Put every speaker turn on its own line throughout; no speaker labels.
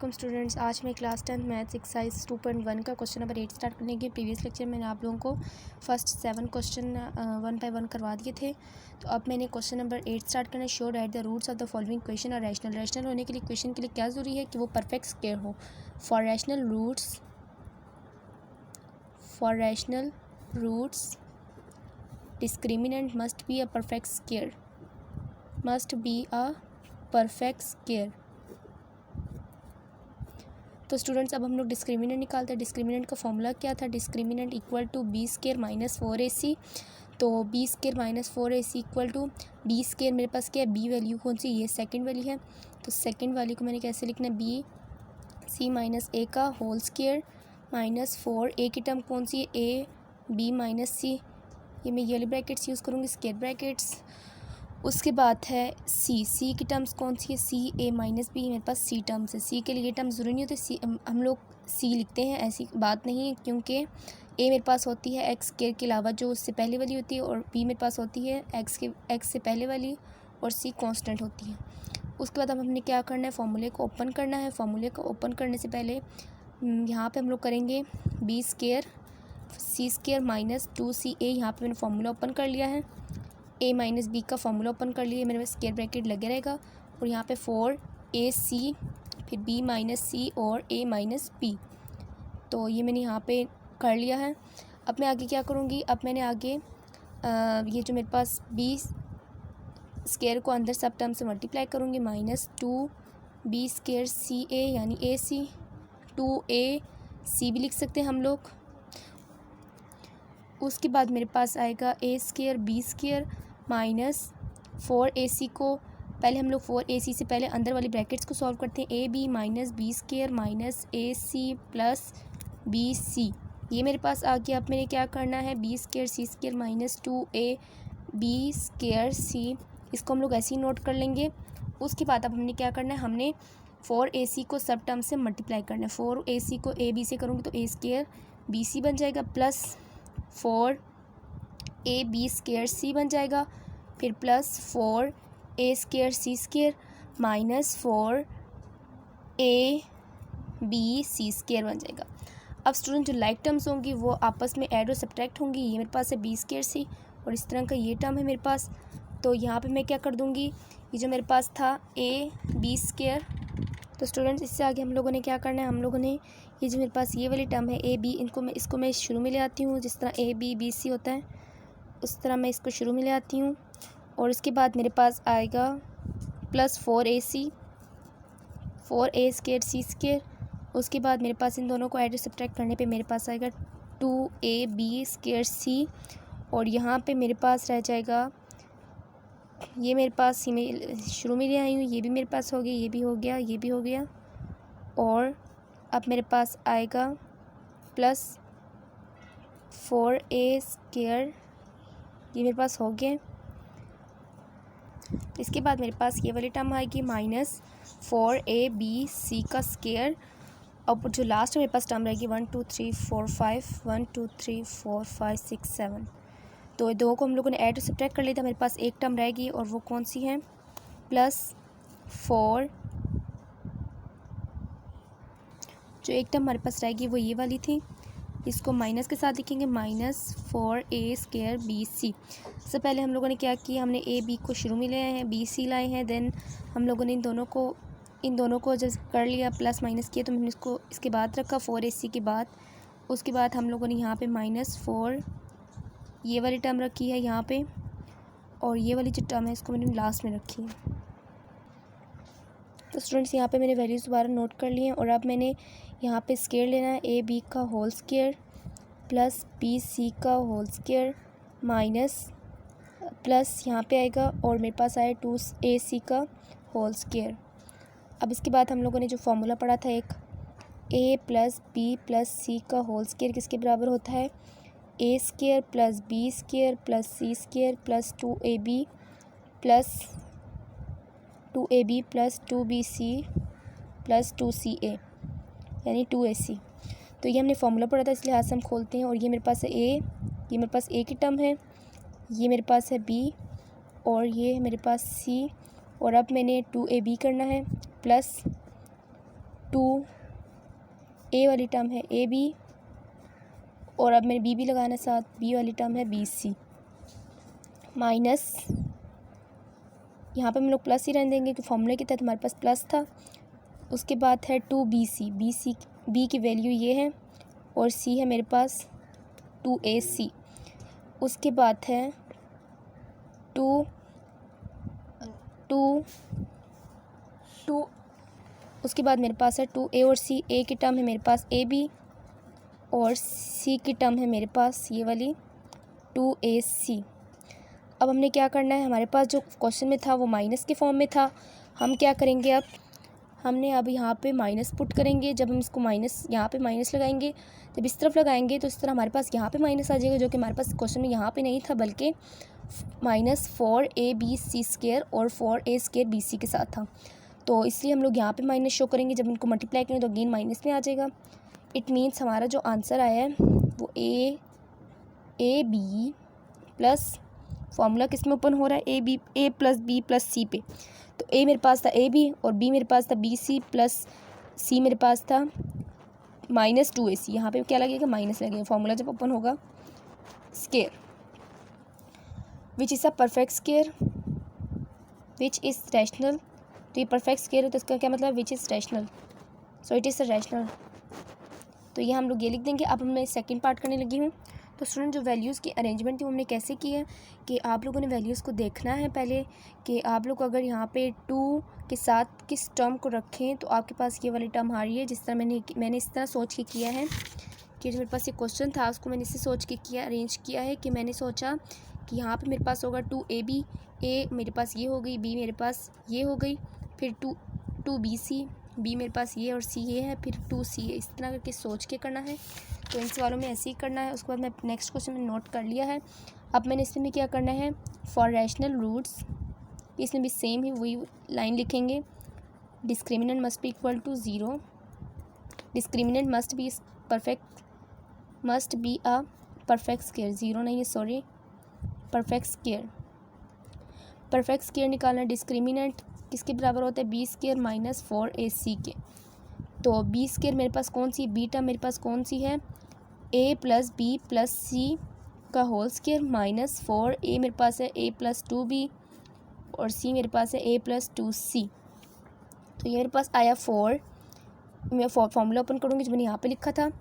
वालेकुम स्टूडेंट्स। आज मैं क्लास 10 मैथ्स एक्सरसाइज 2.1 का क्वेश्चन नंबर 8 स्टार्ट करने के प्रीवियस लेक्चर में मैंने आप लोगों को फर्स्ट 7 क्वेश्चन 1 बाय 1 करवा दिए थे। तो अब मैंने क्वेश्चन नंबर 8 स्टार्ट करना। Show that the roots of the following question are rational. Rational होने के लिए क्वेश्चन के लिए क्या ज़रूरी है कि वो परफेक्ट स्क्वायर हो। For rational roots discriminant must be a perfect square. तो स्टूडेंट्स अब हम लोग डिस्क्रिमिनेंट निकालते हैं। डिस्क्रिमिनेंट का फॉर्मूला क्या था? Discriminant equal to b square minus 4ac। तो b square minus 4ac equal to b square मेरे पास क्या है? बी वैल्यू कौन सी? ये सेकंड वैल्यू है। तो सेकंड वैल्यू को मैंने कैसे लिखना है? बी सी माइनस ए का होल स्क्वायर माइनस 4। ए की टर्म कौन सी है? ए बी माइनस सी। ये मैं येलो ब्रैकेट्स यूज़ करूँगी, स्क्वायर ब्रैकेट्स। उसके बाद है सी की टर्म्स कौन सी है? सी ए माइनस बी। मेरे पास सी टर्म्स है। सी के लिए ये टर्म ज़रूरी नहीं होती, सी हम लोग सी लिखते हैं, ऐसी बात नहीं है, क्योंकि ए मेरे पास होती है एक्स स्क्वायर के अलावा जो उससे पहले वाली होती है, और बी मेरे पास होती है एक्स से पहले वाली, और सी कांस्टेंट होती है। उसके बाद अब हमने क्या करना है? फार्मूले को ओपन करना है। फार्मूले को ओपन करने से पहले यहाँ पे हम लोग करेंगे B square C square minus 2सी ए। यहाँ पे मैंने फार्मूला ओपन कर लिया है। ए माइनस बी का फार्मूला ओपन कर लिए, मेरे पास स्क्वायर ब्रैकेट लगे रहेगा, और यहाँ पे 4ac फिर b माइनस सी और a माइनस बी। तो ये मैंने यहाँ पे कर लिया है। अब मैं आगे क्या करूँगी? अब मैंने आगे ये जो मेरे पास b स्क्वायर को अंदर सब टर्म से मल्टीप्लाई करूँगी, माइनस 2b स्क्वायर सी ए यानी ac, 2ac भी लिख सकते हैं हम लोग। उसके बाद मेरे पास आएगा a square b square minus 4ac को पहले हम लोग 4ac से पहले अंदर वाली ब्रैकेट्स को सॉल्व करते हैं। A b minus b square minus a c plus b c, ये मेरे पास आ गया। अब मैंने क्या करना है? B square C square minus 2a B square C, इसको हम लोग ऐसे ही नोट कर लेंगे। उसके बाद अब हमने क्या करना है? हमने 4ac को सब टर्म से मल्टीप्लाई करना है। 4ac को ए बी से करूँगी तो ए स्क्वायर बी सी बन जाएगा, प्लस 4a बी स्क्वायर सी बन जाएगा, फिर plus 4a square C square minus 4a B C square बन जाएगा। अब स्टूडेंट जो लाइक टर्म्स होंगी वो आपस में ऐड और सब्ट्रैक्ट होंगी। ये मेरे पास है बी स्क्वायर सी, और इस तरह का ये टर्म है मेरे पास। तो यहाँ पे मैं क्या कर दूँगी? ये जो मेरे पास था ए बी स्क्वायर, तो स्टूडेंट्स इससे आगे हम लोगों ने क्या करना है? हम लोगों ने ये जो मेरे पास ये वाली टर्म है ए बी, इसको मैं शुरू में ले आती हूँ। जिस तरह ए बी बी सी होता है उस तरह मैं इसको शुरू में ले आती हूँ, और इसके बाद मेरे पास आएगा plus 4ac 4a square C square. उसके बाद मेरे पास इन दोनों को ऐड सब्ट्रैक्ट करने पे मेरे पास आएगा 2ab स्क्वायर सी, और यहाँ पे मेरे पास रह जाएगा ये मेरे पास मैं शुरू में ले आई हूँ, ये भी मेरे पास हो गया, ये भी हो गया, ये भी हो गया, और अब मेरे पास आएगा प्लस 4a स्क्वायर, ये मेरे पास हो गया। इसके बाद मेरे पास ये वाली टर्म आएगी माइनस 4a बी सी का स्क्वायर। अब जो लास्ट मेरे पास टर्म रहेगी 1 2 3 4 5 1 2 3 4 5 6 7, तो ये दो को हम लोगों ने ऐड सब्ट्रैक्ट कर लिया था। मेरे पास एक टर्म रहेगी, और वो कौन सी है? प्लस 4, जो एक टर्म हमारे पास रहेगी वो ये वाली थी, इसको माइनस के साथ लिखेंगे, minus 4a square B C. सबसे पहले हम लोगों ने क्या किया? हमने ए बी को शुरू में ले आए हैं, बी सी लाए हैं, देन हम लोगों ने इन दोनों को जब कर लिया प्लस माइनस किया, तो मैंने इसको इसके बाद रखा 4ac के बाद। उसके बाद हम लोगों ने यहाँ पे माइनस 4 ये वाली टर्म रखी है यहाँ पे, और ये वाली जो टर्म है इसको मैंने लास्ट में रखी है। तो स्टूडेंट्स यहाँ पे मैंने वैल्यूज़ दोबारा नोट कर लिए हैं, और अब मैंने यहाँ पे स्क्वायर लेना है। ए बी का whole square plus b c का होल स्क्वायर माइनस प्लस यहाँ पे आएगा, और मेरे पास आया 2ac का होल स्क्वायर। अब इसके बाद हम लोगों ने जो फार्मूला पढ़ा था एक, a plus b plus c का होल स्क्वायर किसके बराबर होता है? a square plus B square plus C square plus 2ab plus 2bc plus 2ca यानी 2ac। तो ये हमने फार्मूला पढ़ा था, इस लिहाज से हम खोलते हैं, और ये मेरे पास है a, ये मेरे पास a की टर्म है, ये मेरे पास है b, और ये मेरे पास c, और अब मैंने 2ab करना है प्लस 2 ए वाली टर्म है ए बी, और अब मैंने बी भी लगाना साथ, बी वाली टर्म है बी सी, माइनस यहाँ पे हम लोग प्लस ही रहने देंगे कि फॉर्मूले के तहत हमारे पास प्लस था। उसके बाद है 2BC, बी की वैल्यू ये है और सी है मेरे पास 2AC। उसके बाद है उसके बाद मेरे पास है 2A और C। A की टर्म है मेरे पास AB और C की टर्म है मेरे पास ये वाली 2AC। अब हमने क्या करना है, हमारे पास जो क्वेश्चन में था वो माइनस के फॉर्म में था। हम क्या करेंगे, अब हमने अब यहाँ पे माइनस पुट करेंगे। जब हम इसको माइनस यहाँ पे माइनस लगाएंगे, जब इस तरफ लगाएंगे तो इस तरह हमारे पास यहाँ पे माइनस आ जाएगा, जो कि हमारे पास क्वेश्चन में यहाँ पे नहीं था, बल्कि -4ABC² और 4A² के साथ था। तो इसलिए हम लोग यहाँ पे माइनस शो करेंगे। जब इनको मल्टीप्लाई करेंगे तो अगेन माइनस में आ जाएगा। इट मीन्स हमारा जो आंसर आया है वो ए बी प्लस, फॉर्मूला किस में ओपन हो रहा है, ए प्लस बी प्लस सी पे। तो ए मेरे पास था ए बी और बी मेरे पास था बी सी प्लस सी मेरे पास था -2AC। यहाँ पे क्या लगेगा, माइनस लगेगा फॉर्मूला जब ओपन होगा। Square which is a perfect square which is rational. तो ये परफेक्ट स्केयर है तो इसका क्या मतलब, which is rational, so it is a rational. तो ये हम लोग ये लिख देंगे। अब मैं सेकंड पार्ट करने लगी हूँ। तो स्टूडेंट, जो वैल्यूज़ की अरेंजमेंट थी वो हमने कैसे की है कि आप लोगों ने वैल्यूज़ को देखना है पहले कि आप लोग अगर यहाँ पे 2 के साथ किस टर्म को रखें तो आपके पास ये वाली टर्म आ रही है। जिस तरह मैंने इस तरह सोच के किया है कि जो मेरे पास ये क्वेश्चन था उसको मैंने इससे सोच के किया, अरेंज किया है कि मैंने सोचा कि यहाँ पे मेरे पास होगा 2AB, ए मेरे पास ये हो गई, बी मेरे पास ये हो गई, फिर 2BC, बी मेरे पास ये और सी ये है, फिर 2C है। इस तरह करके सोच के करना है। तो इन सवालों में ऐसे ही करना है। उसके बाद मैं नेक्स्ट क्वेश्चन में नोट कर लिया है। अब मैंने इसमें क्या करना है, फॉर रैशनल रूट्स, इसमें भी सेम ही वही लाइन लिखेंगे। Discriminant must be equal to 0, discriminant must be a perfect square, 0 नहीं है sorry, perfect square. Perfect square निकालना, डिस्क्रिमिनेंट किसके बराबर होता है, B² - 4AC के। तो B² मेरे पास कौन सी, बी टर्म मेरे पास कौन सी है, A + B + C का होल स्केयर -4A मेरे पास है A + 2B और C मेरे पास है A + 2C। तो ये मेरे पास आया 4। मैं फॉर्मूला ओपन करूँगी जो मैंने यहाँ पे लिखा था,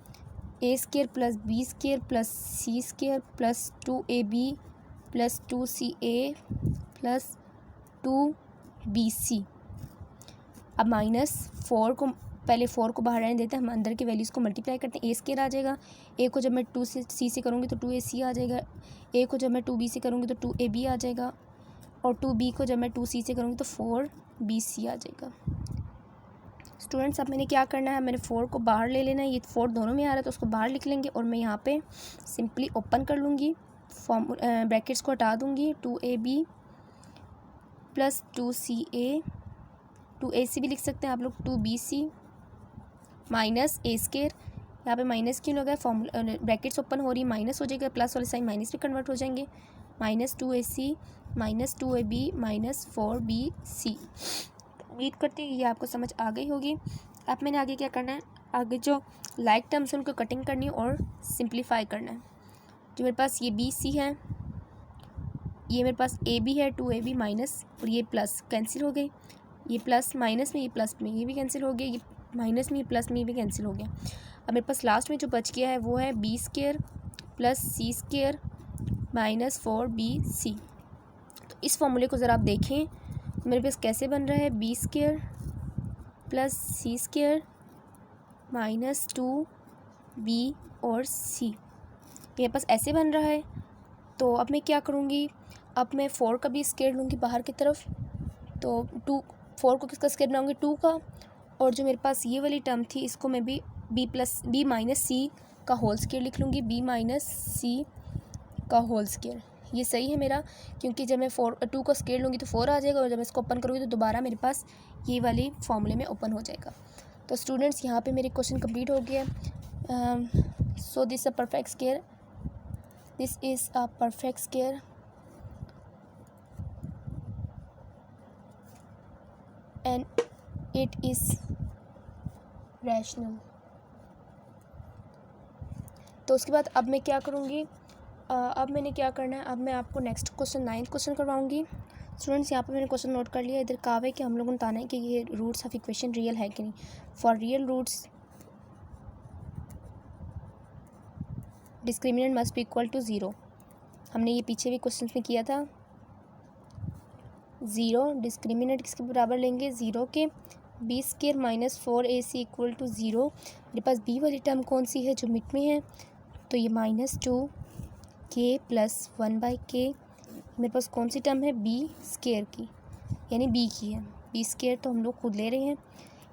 A² + B² + C² + 2AB + 2CA + 2BC। अब -4 को पहले 4 को बाहर रहने देते हैं, हम अंदर की वैल्यूज़ को मल्टीप्लाई करते हैं। A² आ जाएगा, A को जब मैं 2C से करूँगी तो 2AC आ जाएगा, A को जब मैं 2B से करूँगी तो 2AB आ जाएगा, और 2B को जब मैं 2C से करूँगी तो 4BC आ जाएगा। स्टूडेंट्स, अब मैंने क्या करना है, मैंने 4 को बाहर ले लेना है। ये 4 दोनों में आ रहा है तो उसको बाहर लिख लेंगे और मैं यहाँ पे सिंपली ओपन कर लूँगी, ब्रैकेट्स को हटा दूँगी। 2AB + 2CA, 2AC भी लिख सकते हैं आप लोग, 2BC -A²। यहाँ पे माइनस क्यों लगा है, फॉर्मूला ब्रैकेट्स ओपन हो रही है, माइनस हो जाएगा, प्लस वाले साइन माइनस में कन्वर्ट हो जाएंगे, -2AC -2AB -4BC। उम्मीद करती हूँ ये आपको समझ आ गई होगी। अब मैंने आगे क्या करना है, आगे जो लाइक टर्म्स हैं उनको कटिंग करनी है और सिंप्लीफाई करना है। जो मेरे पास ये BC है, ये मेरे पास AB है, 2AB माइनस और ये प्लस कैंसिल हो गई, ये प्लस माइनस में, ये प्लस में, ये भी कैंसिल हो गया, ये माइनस में, ये प्लस में, ये भी कैंसिल हो गया। अब मेरे पास लास्ट में जो बच गया है वो है B² + C² - 4BC। तो इस फॉर्मूले को ज़रा आप देखें मेरे पास कैसे बन रहा है, B² + C² - 2B और C, मेरे पास ऐसे बन रहा है। तो अब मैं क्या करूँगी, अब मैं 4 का भी स्क्वायर लूँगी बाहर की तरफ। तो 4 को किसका स्क्वायर बनाऊँगी, 2 का, और जो मेरे पास ये वाली टर्म थी इसको मैं भी B - C का होल स्क्वायर लिख लूँगी, B - C का होल स्क्वायर। ये सही है मेरा, क्योंकि जब मैं 2 का स्क्वायर लूँगी तो 4 आ जाएगा और जब मैं इसको ओपन करूँगी तो दोबारा मेरे पास ये वाली फॉर्मूले में ओपन हो जाएगा। तो स्टूडेंट्स, यहाँ पे मेरे क्वेश्चन कंप्लीट हो गया। सो this is a perfect square and it is rational. तो उसके बाद अब मैं क्या करूँगी, अब मैंने क्या करना है, अब मैं आपको नेक्स्ट क्वेश्चन 9th क्वेश्चन करवाऊँगी। स्टूडेंट्स यहाँ पर मैंने क्वेश्चन नोट कर लिया। इधर कहा है कि हम लोगों ने बताना है कि ये रूट्स ऑफ इक्वेशन रियल है कि नहीं। For real roots discriminant must be equal to 0। हमने ये पीछे भी क्वेश्चन में किया था। 0 डिस्क्रिमिनेंट किसके बराबर लेंगे, 0 के। B square minus 4ac equal to 0। मेरे पास बी वाली टर्म कौन सी है जो मिड में है, तो ये -2k प्लस 1/k। मेरे पास कौन सी टर्म है, बी स्क्वायर की, यानी बी की है। बी स्क्वायर तो हम लोग खुद ले रहे हैं।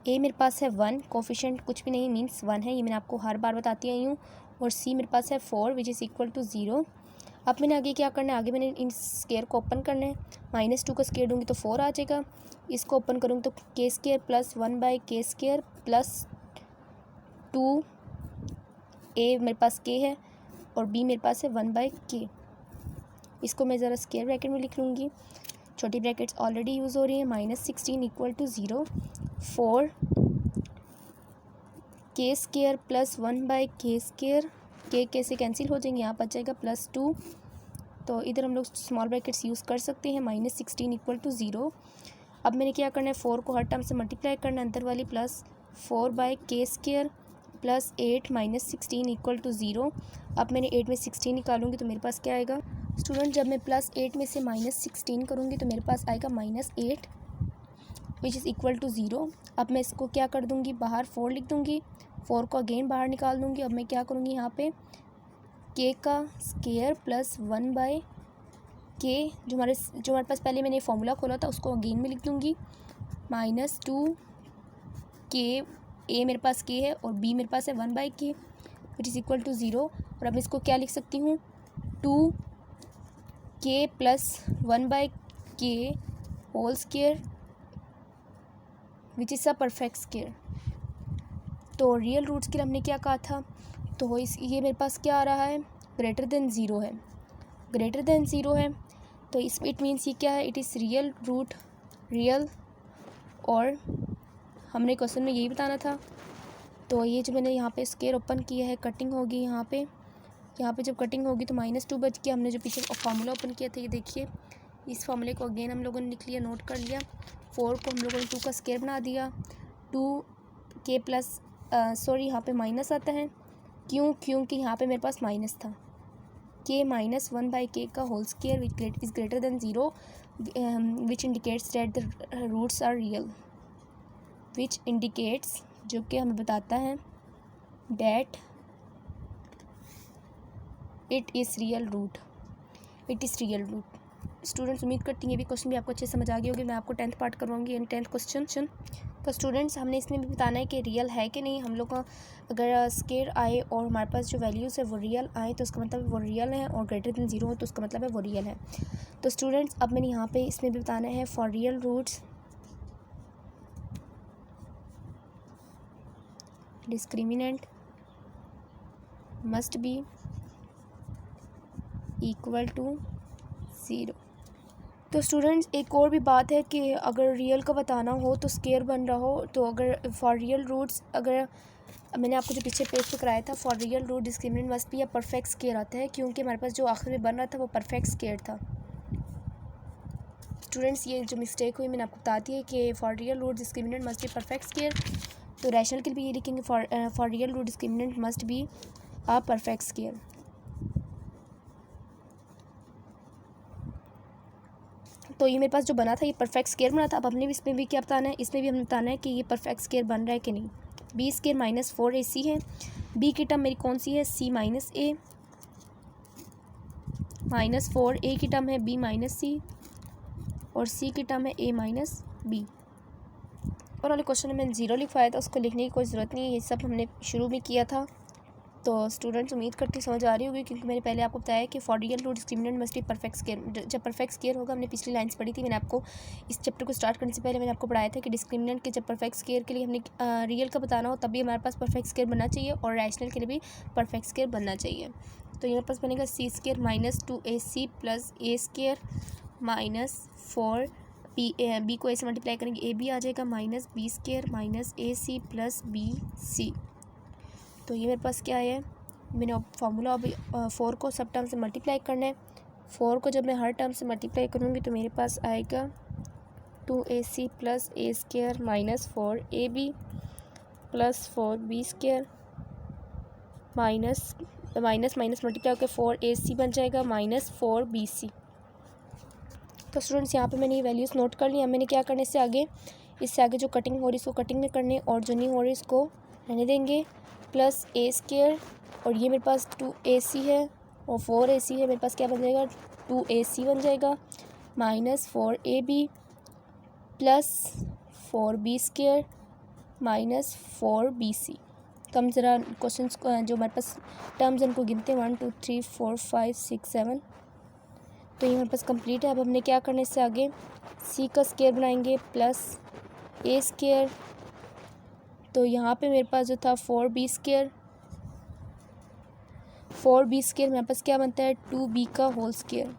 ए मेरे पास है 1, कोफिशिएंट कुछ भी नहीं मीन्स 1 है, ये मैंने आपको हर बार बताती आई हूँ। और सी मेरे पास है 4 विच इज़ इक्वल टू 0। अब मैंने आगे क्या करना है, आगे मैंने इन स्क्वायर को ओपन करना है। -2 का स्क्वायर दूँगी तो 4 आ जाएगा। इसको ओपन करूँगी तो k square plus 1/k square plus 2a मेरे पास k है और b मेरे पास है 1/k। इसको मैं ज़रा स्क्वायर ब्रैकेट में लिख लूँगी, छोटी ब्रैकेट्स ऑलरेडी यूज़ हो रही हैं। -16 equal to 0, 4 k square plus 1/k square, k से कैंसिल हो जाएंगे, यहाँ बच जाएगा +2। तो इधर हम लोग स्मॉल ब्रैकेट्स यूज़ कर सकते हैं। -16 इक्वल टू 0। अब मैंने क्या करना है, 4 को हर टर्म से मल्टीप्लाई करना है, अंदर वाली plus 4/k square plus 8 -16 equal to 0। अब मैंने 8 में 16 निकालूंगी तो मेरे पास क्या आएगा स्टूडेंट, जब मैं +8 में से -16 करूँगी तो मेरे पास आएगा -8 विच इज़ इक्वल टू 0। अब मैं इसको क्या कर दूँगी, बाहर 4 लिख दूँगी, 4 को अगेन बाहर निकाल दूँगी। अब मैं क्या करूँगी, यहाँ पे k का स्क्वायर प्लस 1/k जो हमारे पास पहले मैंने फॉर्मूला खोला था उसको अगेन में लिख दूँगी। -2k, a मेरे पास k है और b मेरे पास है 1/k which is equal to 0। और अब इसको क्या लिख सकती हूँ, 2k plus 1/k whole square which is a perfect square. तो रियल रूट्स के लिए हमने क्या कहा था, तो ये मेरे पास क्या आ रहा है, ग्रेटर देन 0 है, ग्रेटर देन 0 है। तो इस इट मीन्स ये क्या है, it is real root, real. और हमने क्वेश्चन में यही बताना था। तो ये जो मैंने यहाँ पे स्क्वायर ओपन किया है, कटिंग होगी यहाँ पे जब कटिंग होगी तो -2 बच गया। हमने जो पीछे फार्मूला ओपन किया था, ये देखिए, इस फार्मूले को अगेन हम लोगों ने लिख लिया, नोट कर लिया। 4 को हम लोगों ने 2 का स्क्वायर बना दिया। 2k प्लस यहाँ पे माइनस आता है, क्योंकि यहाँ पे मेरे पास माइनस था। k माइनस 1/k का whole square which is greater than 0 which indicates that the roots are real, which indicates जो कि हमें बताता है that it is real root, it is real root. Students उम्मीद करती हैं ये भी क्वेश्चन भी आपको अच्छे समझ आ गई होगी। मैं आपको 10th पार्ट करवाऊंगी यानी 10th क्वेश्चन। तो स्टूडेंट्स हमने इसमें भी बताना है कि रियल है कि नहीं। हम लोग का अगर स्क्वायर आए और हमारे पास जो वैल्यूज़ है वो रियल आए तो उसका मतलब वो रियल है, और ग्रेटर देन 0 हो तो उसका मतलब है वो रियल है। तो स्टूडेंट्स अब मैंने यहाँ पे इसमें भी बताना है for real roots discriminant must be equal to 0। तो स्टूडेंट्स एक और भी बात है कि अगर रियल का बताना हो तो स्क्वायर बन रहा हो, तो अगर फॉर रियल रूट्स, अगर मैंने आपको जो पीछे पेज पे कराया था, for real root discriminant must be या परफेक्ट स्क्वायर आता है, क्योंकि हमारे पास जो आखिर में बन रहा था वो परफेक्ट स्क्वायर था। स्टूडेंट्स ये जो मिस्टेक हुई मैंने आपको बता दी है कि for real root discriminant must be perfect square. तो रैशनल के लिए भी ये लिखेंगे for real root discriminant must be a perfect square. तो ये मेरे पास जो बना था ये परफेक्ट स्क्वायर बना था। अब हमने इसमें भी क्या बताना है, इसमें भी हमें बताना है कि ये परफेक्ट स्क्वायर बन रहा है कि नहीं। बी स्क्वायर माइनस 4ac है, बी की टर्म मेरी कौन सी है, c माइनस a, -4 a की टर्म है b माइनस c, और c की टर्म है a माइनस b। और वाले क्वेश्चन में मैंने 0 लिखवाया था, उसको लिखने की कोई ज़रूरत नहीं है, ये सब हमने शुरू में किया था। तो स्टूडेंट्स उम्मीद करती समझ आ रही होगी, क्योंकि मैंने पहले आपको बताया कि for real root discriminant must be perfect square. जब परफेक्ट स्क्वायर होगा, हमने पिछली लाइन्स पढ़ी थी, मैंने आपको इस चैप्टर को स्टार्ट करने से पहले मैंने आपको पढ़ाया था कि डिस्क्रिमिनेंट के जब परफेक्ट स्क्वायर के लिए हमने रियल का बताना हो तब भी हमारे पास परफेक्ट स्क्वायर बनना चाहिए, और रैशनल के लिए भी परफेक्ट स्क्वायर बनना चाहिए। तो यहाँ पास बनेगा c square minus 2ac plus a square -4 b को ए से मल्टीप्लाई करेंगे ए बी आ जाएगा -b square minus ac plus bc। तो ये मेरे पास क्या है, मैंने फार्मूला अभी 4 को सब टर्म से मल्टीप्लाई करना है। 4 को जब मैं हर टर्म से मल्टीप्लाई करूँगी तो मेरे पास आएगा 2ac plus A square minus 4ab plus 4b square minus minus multiply होकर 4ac बन जाएगा माइनस 4bc। तो स्टूडेंट्स यहाँ पे मैंने ये वैल्यूज़ नोट कर लिया। मैंने क्या करना है इससे आगे जो कटिंग हो रही है इसको कटिंग में करने और जो नहीं हो रही इसको रहने देंगे। प्लस ए स्क्वायर और ये मेरे पास 2ac है और 4ac है, मेरे पास क्या बन जाएगा 2ac बन जाएगा minus 4ab plus 4b square minus 4bc। तो हम ज़रा क्वेश्चन जो हमारे पास टर्म्स इनको गिनते हैं 1 2 3 4 5 6 7। तो ये हमारे पास कंप्लीट है। अब हमने क्या करना है इससे आगे c का स्क्वायर बनाएंगे प्लस ए स्क्वायर। तो यहाँ पे मेरे पास जो था 4b स्क्वायर मेरे पास क्या बनता है 2b का होल स्क्वायर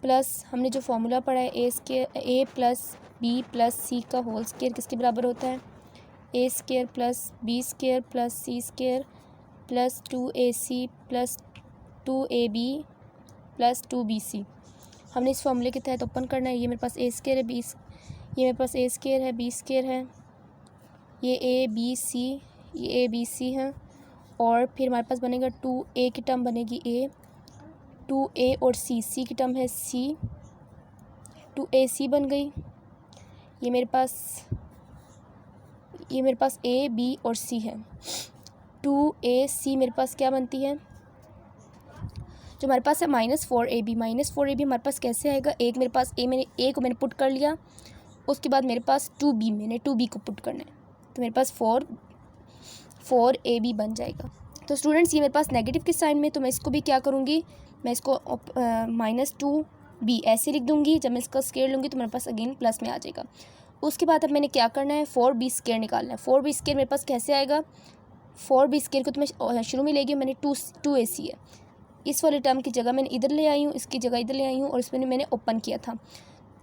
प्लस हमने जो फार्मूला पढ़ा है a plus b plus c का होल स्क्वायर किसके बराबर होता है A square plus B square plus C square plus 2ac plus 2ab plus 2bc। हमने इस फॉर्मूले के तहत ओपन करना है। ये मेरे पास ए स्क्वायर है ये मेरे पास ए स्क्वायर है बी स्क्वायर है, ये ए बी सी ये ए बी सी है और फिर हमारे पास बनेगा 2a की टर्म बनेगी a 2a और c की टर्म है c 2ac बन गई। ये मेरे पास a b और c है 2ac मेरे पास क्या बनती है जो हमारे पास है माइनस 4ab हमारे पास कैसे आएगा एक मेरे पास मैंने a को मैंने पुट कर लिया, उसके बाद मेरे पास 2b मैंने 2b को पुट करना है तो मेरे पास 4ab बन जाएगा। तो स्टूडेंट्स ये मेरे पास नेगेटिव के साइन में तो मैं इसको भी क्या करूँगी मैं इसको माइनस 2b ऐसे लिख दूँगी। जब मैं इसका स्क्वायर लूँगी तो मेरे पास अगेन प्लस में आ जाएगा। उसके बाद अब मैंने क्या करना है 4b स्क्वायर निकालना है। 4b स्क्वायर मेरे पास कैसे आएगा 4b स्क्वायर को तो मैं शुरू में ले गई मैंने 2ac है, इस वाले टर्म की जगह मैंने इधर ले आई हूँ, इसकी जगह इधर ले आई हूँ और इसमें मैंने ओपन किया था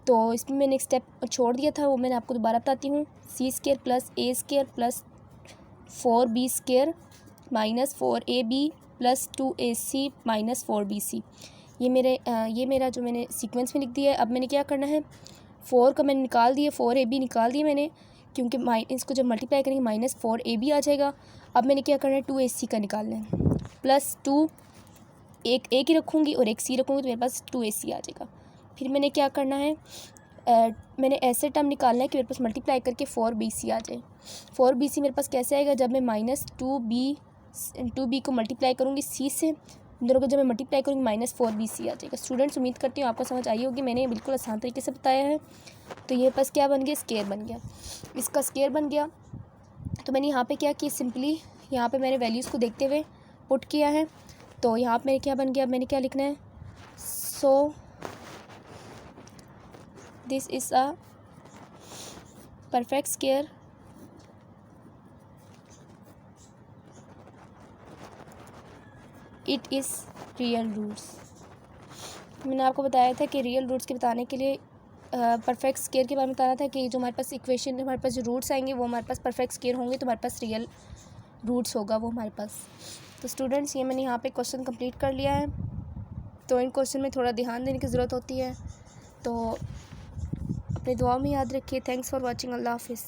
तो इसमें मैंने एक स्टेप छोड़ दिया था वो मैंने आपको दोबारा बताती हूँ। c square plus a square plus 4b square minus 4ab plus 2ac minus 4bc। ये मेरा जो मैंने सीक्वेंस में लिख दिया है। अब मैंने क्या करना है 4 का मैंने निकाल दिया 4ab निकाल दिया मैंने क्योंकि इसको जब मल्टीप्लाई करेंगे माइनस 4ab आ जाएगा। अब मैंने क्या करना है 2ac का निकालना है प्लस 2 एक a की रखूँगी और एक c रखूँगी तो मेरे पास 2ac आ जाएगा। फिर मैंने क्या करना है मैंने ऐसे टर्म निकालना है कि मेरे पास मल्टीप्लाई करके 4bc आ जाए। 4bc मेरे पास कैसे आएगा जब मैं माइनस 2b को मल्टीप्लाई करूँगी c से, इन दोनों को जब मैं मल्टीप्लाई करूँगी माइनस 4bc आ जाएगा। स्टूडेंट्स उम्मीद करती हूँ आपको समझ आई होगी, मैंने बिल्कुल आसान तरीके से बताया है। तो ये पास क्या बन गया स्क्वायर बन गया, इसका स्क्वायर बन गया। तो मैंने यहाँ पे क्या किया सिंपली यहाँ पे मैंने वैल्यूज़ को देखते हुए पुट किया है। तो यहाँ पे मेरे क्या बन गया मैंने क्या लिखना है so this is a perfect square it is real roots. मैंने आपको बताया था कि रियल रूट्स के बताने के लिए परफेक्ट स्क्वायर के बारे में बताना था कि जो हमारे पास इक्वेशन हमारे पास जो रूट्स आएंगे वो हमारे पास परफेक्ट स्क्वायर होंगे तो हमारे पास रियल रूट्स होगा वो हमारे पास। तो स्टूडेंट्स ये मैंने यहाँ पे क्वेश्चन कंप्लीट कर लिया है। तो इन क्वेश्चन में थोड़ा ध्यान देने की ज़रूरत होती है तो अपनी दुआ में याद रखिए। Thanks for watching. अल्लाह हाफिज़।